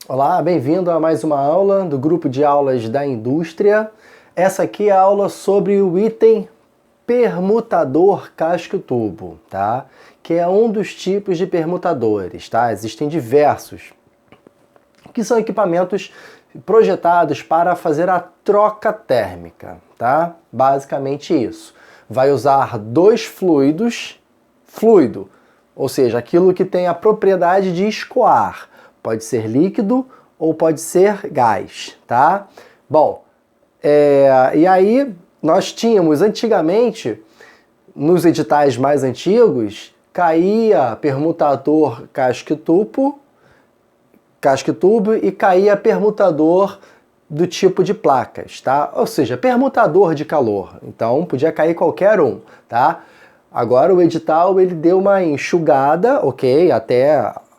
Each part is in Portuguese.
Olá, bem-vindo a mais uma aula do grupo de aulas da indústria. Essa aqui é a aula sobre o item permutador casco-tubo, tá? Que é um dos tipos de permutadores, tá? Existem diversos, que são equipamentos projetados para fazer a troca térmica, tá? Basicamente isso. Vai usar dois fluido, ou seja, aquilo que tem a propriedade de escoar. Pode ser líquido ou pode ser gás, tá? Bom, e aí nós tínhamos antigamente, nos editais mais antigos, caía permutador casco-tubo e caía permutador do tipo de placas, tá? Ou seja, permutador de calor. Então podia cair qualquer um, tá? Agora o edital ele deu uma enxugada, ok?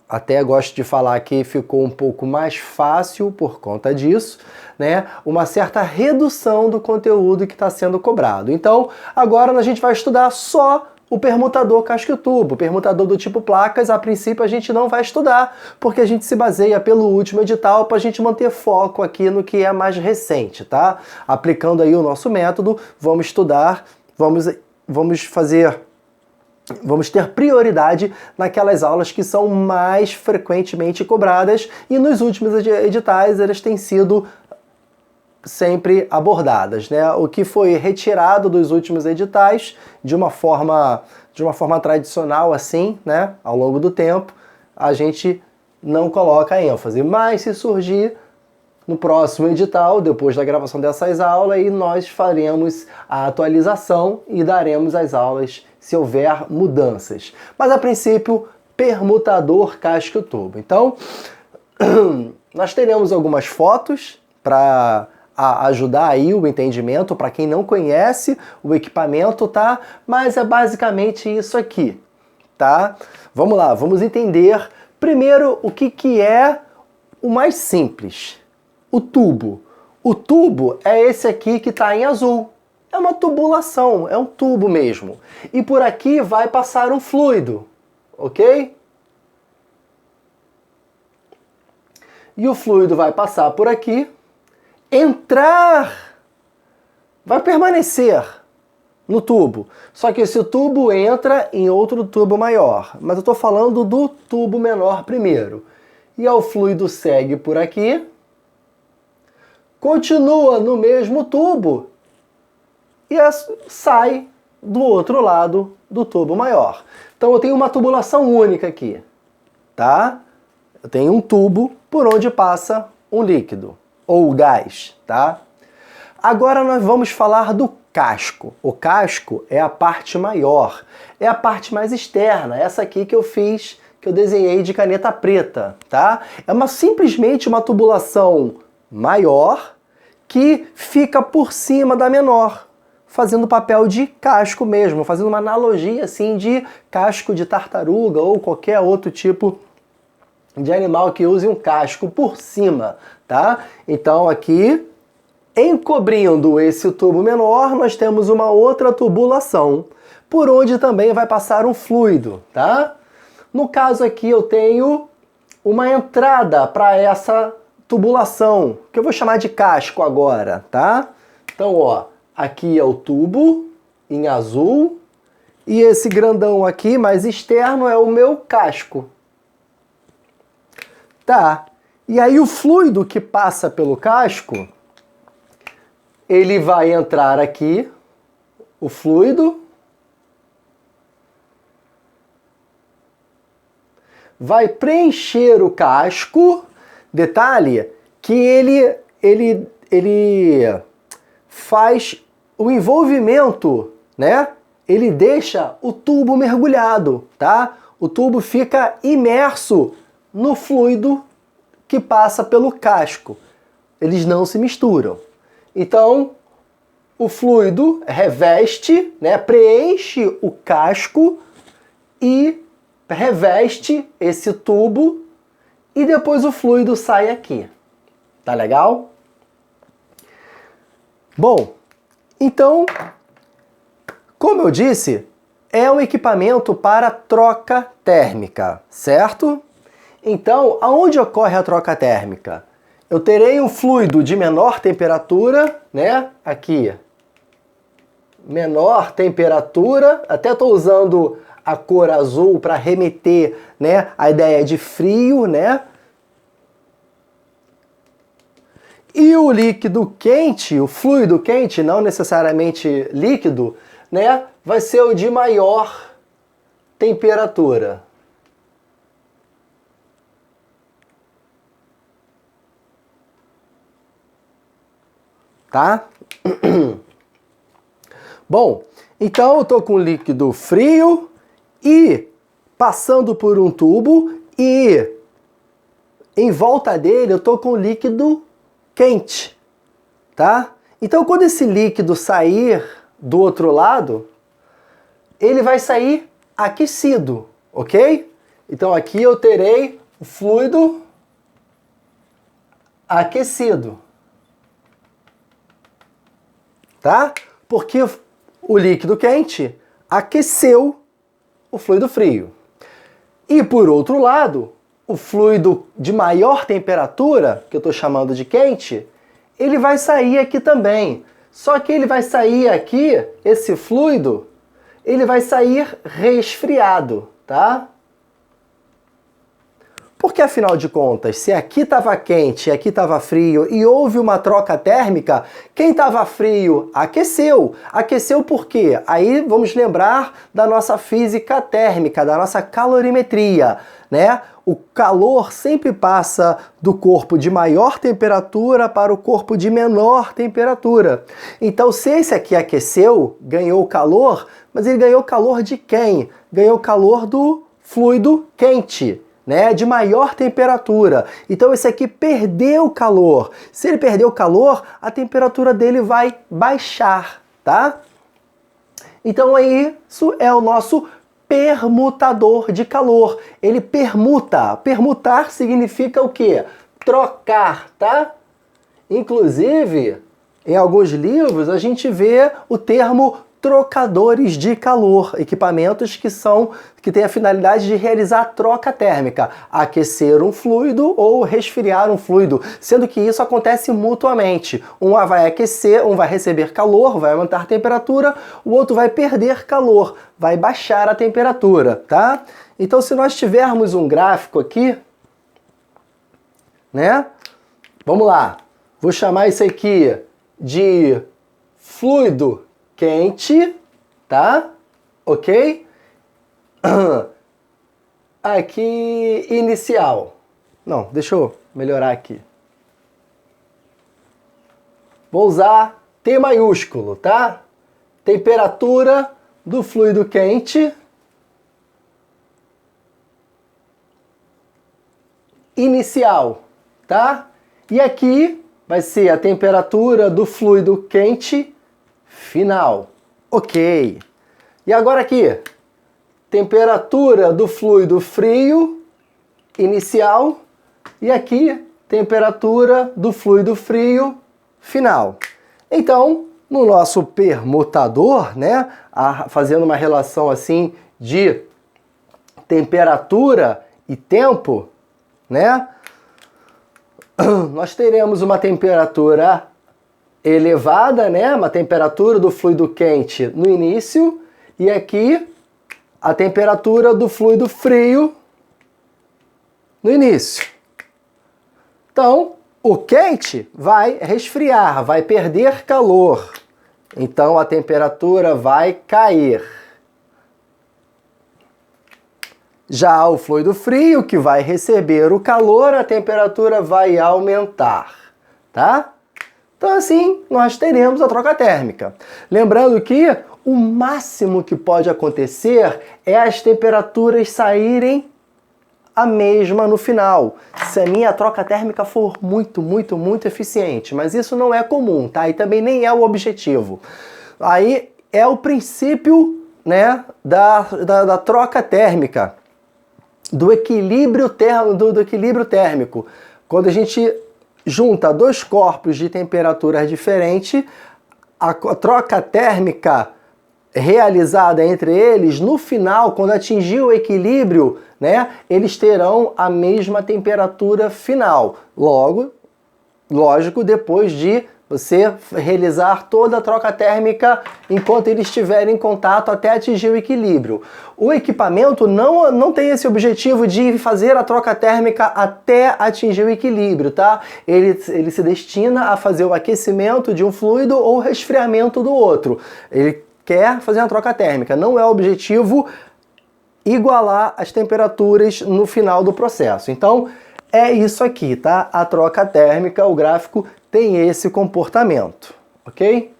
Até gosto de falar que ficou um pouco mais fácil por conta disso, né? Uma certa redução do conteúdo que está sendo cobrado. Então, agora a gente vai estudar só o permutador casco-tubo. O permutador do tipo placas, a princípio, a gente não vai estudar, porque a gente se baseia pelo último edital para a gente manter foco aqui no que é mais recente, tá? Aplicando aí o nosso método, vamos estudar, vamos ter prioridade naquelas aulas que são mais frequentemente cobradas e nos últimos editais elas têm sido sempre abordadas, né? O que foi retirado dos últimos editais de uma forma tradicional assim, né? Ao longo do tempo, a gente não coloca ênfase, mas se surgir no próximo edital, depois da gravação dessas aulas, e nós faremos a atualização e daremos as aulas se houver mudanças. Mas a princípio, permutador casco-tubo. Então, nós teremos algumas fotos para ajudar aí o entendimento para quem não conhece o equipamento, tá? Mas é basicamente isso aqui, tá? Vamos lá, vamos entender primeiro o que é o mais simples. O tubo. O tubo é esse aqui que está em azul. É uma tubulação, é um tubo mesmo. E por aqui vai passar um fluido, ok? E o fluido vai passar por aqui, vai permanecer no tubo. Só que esse tubo entra em outro tubo maior. Mas eu estou falando do tubo menor primeiro. E o fluido segue por aqui, continua no mesmo tubo e sai do outro lado do tubo maior. Então eu tenho uma tubulação única aqui, tá? Eu tenho um tubo por onde passa um líquido ou gás, tá? Agora nós vamos falar do casco. O casco é a parte maior, é a parte mais externa, essa aqui que eu desenhei de caneta preta, tá? É simplesmente uma tubulação maior que fica por cima da menor, fazendo papel de casco mesmo, fazendo uma analogia assim de casco de tartaruga ou qualquer outro tipo de animal que use um casco por cima, tá? Então aqui, encobrindo esse tubo menor, nós temos uma outra tubulação, por onde também vai passar um fluido, tá? No caso aqui eu tenho uma entrada para essa tubulação, que eu vou chamar de casco agora, tá? Então, ó, aqui é o tubo em azul e esse grandão aqui, mais externo, é o meu casco. Tá, e aí o fluido que passa pelo casco, ele vai entrar aqui, o fluido, vai preencher o casco. Detalhe que ele faz o envolvimento, né? Ele deixa o tubo mergulhado, tá? O tubo fica imerso no fluido que passa pelo casco. Eles não se misturam. Então, o fluido reveste, né? Preenche o casco e reveste esse tubo e depois o fluido sai aqui. Tá legal? Bom, então, como eu disse, é um equipamento para troca térmica, certo? Então, aonde ocorre a troca térmica? Eu terei um fluido de menor temperatura, né? Aqui, menor temperatura, até estou usando a cor azul para remeter, né, a ideia de frio, né? E o líquido quente, o fluido quente, não necessariamente líquido, né, vai ser o de maior temperatura. Tá? Bom, então eu estou com líquido frio e passando por um tubo e em volta dele eu estou com líquido quente, tá? Então quando esse líquido sair do outro lado, ele vai sair aquecido, ok? Então aqui eu terei o fluido aquecido, tá? Porque o líquido quente aqueceu o fluido frio. E por outro lado, o fluido de maior temperatura, que eu estou chamando de quente, ele vai sair aqui também. Só que ele vai sair aqui, esse fluido, ele vai sair resfriado, tá? Porque afinal de contas, se aqui estava quente e aqui estava frio e houve uma troca térmica, quem estava frio aqueceu. Aqueceu por quê? Aí vamos lembrar da nossa física térmica, da nossa calorimetria, né? O calor sempre passa do corpo de maior temperatura para o corpo de menor temperatura. Então, se esse aqui aqueceu, ganhou calor, mas ele ganhou calor de quem? Ganhou calor do fluido quente, né, de maior temperatura. Então esse aqui perdeu calor. Se ele perdeu calor, a temperatura dele vai baixar, tá? Então isso é o nosso permutador de calor. Ele permuta. Permutar significa o quê? Trocar, tá? Inclusive, em alguns livros a gente vê o termo trocadores de calor, equipamentos que têm a finalidade de realizar troca térmica, aquecer um fluido ou resfriar um fluido, sendo que isso acontece mutuamente. Um vai aquecer, um vai receber calor, vai aumentar a temperatura, o outro vai perder calor, vai baixar a temperatura, tá? Então, se nós tivermos um gráfico aqui, né? Vamos lá. Vou chamar isso aqui de fluido quente, tá? Ok? Aqui, inicial. Não, deixa eu melhorar aqui. Vou usar T maiúsculo, tá? Temperatura do fluido quente. Inicial, tá? E aqui vai ser a temperatura do fluido quente final. Ok. E agora aqui, temperatura do fluido frio inicial e aqui, temperatura do fluido frio final. Então, no nosso permutador, né, fazendo uma relação assim de temperatura e tempo, né, nós teremos uma temperatura elevada, né? Uma temperatura do fluido quente no início e aqui a temperatura do fluido frio no início. Então, o quente vai resfriar, vai perder calor. Então, a temperatura vai cair. Já o fluido frio, que vai receber o calor, a temperatura vai aumentar, tá? Então assim, nós teremos a troca térmica. Lembrando que o máximo que pode acontecer é as temperaturas saírem a mesma no final, se a minha troca térmica for muito eficiente. Mas isso não é comum, tá? E também nem é o objetivo. Aí é o princípio, né, da troca térmica, do equilíbrio térmico. Quando a gente junta dois corpos de temperaturas diferentes, a troca térmica realizada entre eles, no final, quando atingir o equilíbrio, né, eles terão a mesma temperatura final. Logo, lógico, depois de você realizar toda a troca térmica enquanto eles estiverem em contato até atingir o equilíbrio. O equipamento não tem esse objetivo de fazer a troca térmica até atingir o equilíbrio, tá? Ele se destina a fazer o aquecimento de um fluido ou resfriamento do outro. Ele quer fazer uma troca térmica, não é o objetivo igualar as temperaturas no final do processo. Então, é isso aqui, tá? A troca térmica, o gráfico tem esse comportamento, ok?